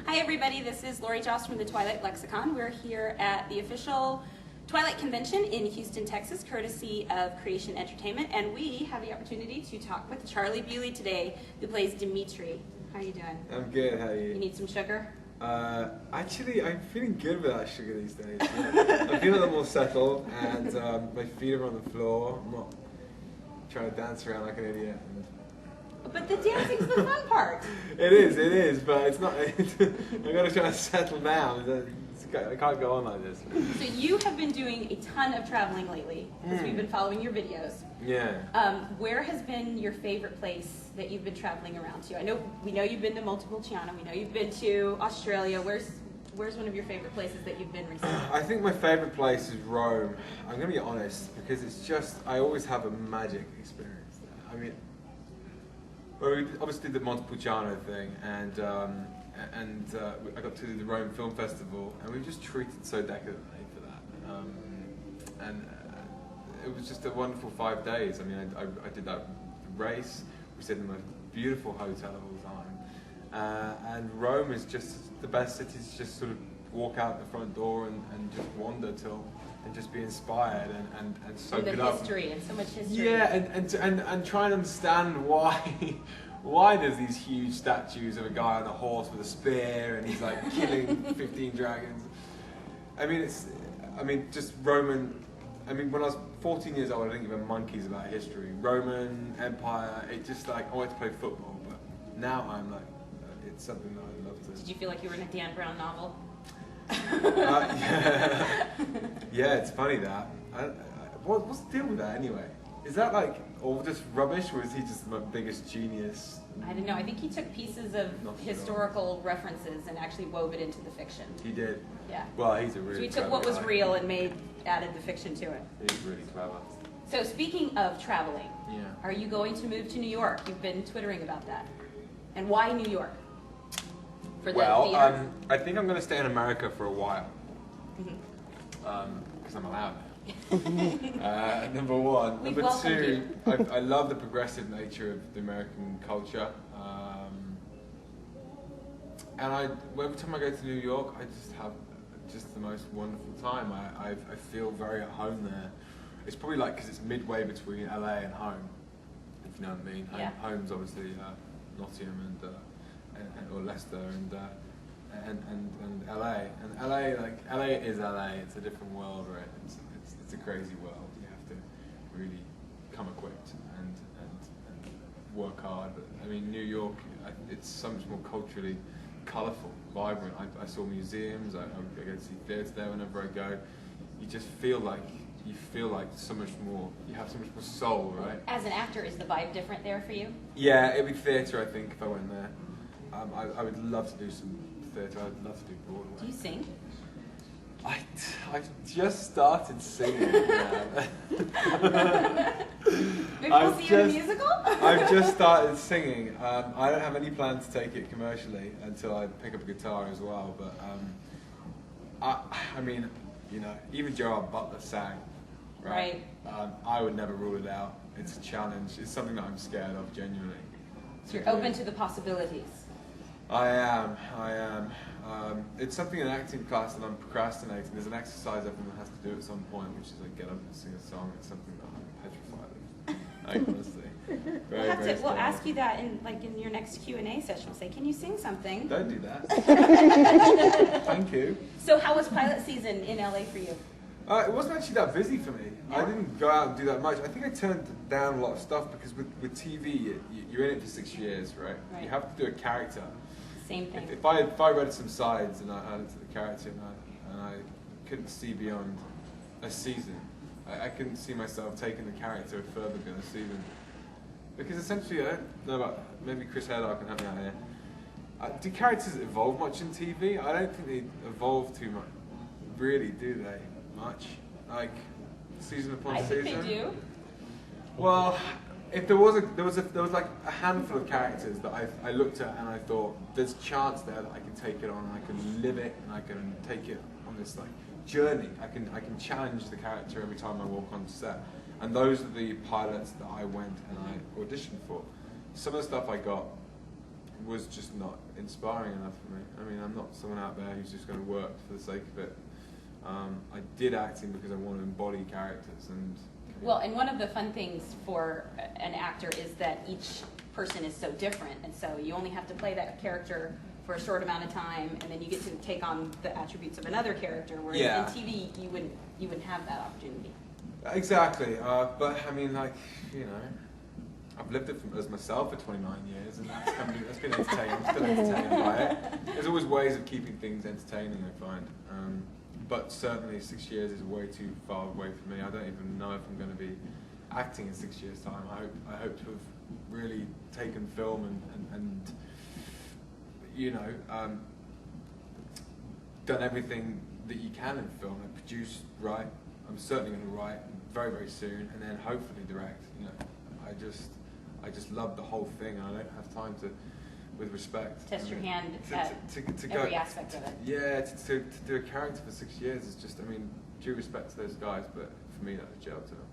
Hi everybody, this is Lori Joss from the Twilight Lexicon. We're here at the official Twilight Convention in Houston, Texas, courtesy of Creation Entertainment, and we have the opportunity to talk with Charlie Bewley today, who plays Dimitri. How are you doing? I'm good, how are you? You need some sugar? Actually, I'm feeling good without sugar these days. Yeah. I'm feeling a little more settled, and my feet are on the floor. I'm not trying to dance around like an idiot. But the dancing's the fun part. It is, but it's not. I've got to try to settle down. I can't go on like this. So you have been doing a ton of traveling lately, because we've been following your videos. Yeah. Where has been your favorite place that you've been traveling around to? We know you've been to multiple Tiana. We know you've been to Australia. Where's one of your favorite places that you've been recently? I think my favorite place is Rome. I'm going to be honest, because it's just, I always have a magic experience there. I mean, well, we obviously did the Montepulciano thing, and I got to the Rome Film Festival, and we were just treated so decadently for that. It was just a wonderful 5 days. I mean, I did that race. We stayed in the most beautiful hotel of all time. And Rome is just the best city to just sort of walk out the front door and just wander till, and just be inspired and soak it up. History and so much history. Yeah, and try and understand why there's these huge statues of a guy on a horse with a spear and he's like killing 15 dragons. I mean, just Roman. I mean, when I was 14 years old, I didn't give a monkeys about history. Roman Empire. It just like I wanted to play football, but now I'm like, it's something that I love to. Did you feel like you were in a Dan Brown novel? Yeah, it's funny that. What's the deal with that anyway? Is that like all just rubbish, or is he just the biggest genius? I don't know. I think he took pieces of historical references and actually wove it into the fiction. He did. Yeah. Well, he's a really. So he took what was real and added the fiction to it. He's really clever. So speaking of traveling, yeah. Are you going to move to New York? You've been twittering about that. And why New York? For the theater? I think I'm going to stay in America for a while. Because I'm allowed. Number one. We've Number two, you. I love the progressive nature of the American culture. And every time I go to New York, I just have just the most wonderful time. I feel very at home there. It's probably like because it's midway between LA and home, if you know what I mean. Yeah. Home's obviously Nottingham or Leicester and LA. And LA is LA. It's a different world, right? It's a crazy world. You have to really come equipped and work hard. But I mean, New York, it's so much more culturally colourful, vibrant. I saw museums. I go to see theatre there whenever I go. You just feel like so much more. You have so much more soul, right? As an actor, is the vibe different there for you? Yeah, it'd be theatre. I think if I went there, I would love to do some theatre. I'd love to do Broadway. Do you sing? I've just started singing. Maybe we'll see you in a musical? I've just started singing. I don't have any plan to take it commercially until I pick up a guitar as well. But I mean, you know, even Gerard Butler sang. Right. I would never rule it out. It's a challenge. It's something that I'm scared of, genuinely. So you're open to the possibilities. I am. It's something in acting class that I'm procrastinating. There's an exercise everyone has to do at some point, which is like get up and sing a song. It's something that I'm petrified of. Like, honestly. We'll ask you that in your next Q&A session. We'll say, can you sing something? Don't do that. Thank you. So how was pilot season in LA for you? It wasn't actually that busy for me. I didn't go out and do that much. I think I turned down a lot of stuff because with TV, you're in it for 6 years, right? You have to do a character. Same thing. If I read some sides and I looked at the character and I couldn't see beyond a season, I couldn't see myself taking the character further beyond a season. Because essentially, I don't know about, maybe Chris Haddock can help me out here. Do characters evolve much in TV? I don't think they evolve too much. Really, do they? Much? Like, season upon season? I think they do. Well, if there was like a handful of characters that I looked at and I thought there's a chance there that I can take it on and I can live it and I can take it on this like journey. I can challenge the character every time I walk on set. And those are the pilots that I went and I auditioned for. Some of the stuff I got was just not inspiring enough for me. I mean, I'm not someone out there who's just going to work for the sake of it. I did acting because I want to embody characters, and well, and one of the fun things for an actor is that each person is so different, and so you only have to play that character for a short amount of time, and then you get to take on the attributes of another character. Whereas in TV, you wouldn't have that opportunity. Exactly, but I mean, like, you know, I've lived it as myself for 29 years, and that's been entertaining. I'm still entertained by it. There's always ways of keeping things entertaining, I find. But certainly 6 years is way too far away for me. I don't even know if I'm going to be acting in 6 years' time. I hope to have really taken film and you know, done everything that you can in film. I produce, write. I'm certainly going to write very, very soon, and then hopefully direct. You know, I just love the whole thing, and I don't have time to, with respect. Test your hand to every aspect of it. Yeah, to do a character for 6 years is just, I mean, due respect to those guys, but for me that's a jail term.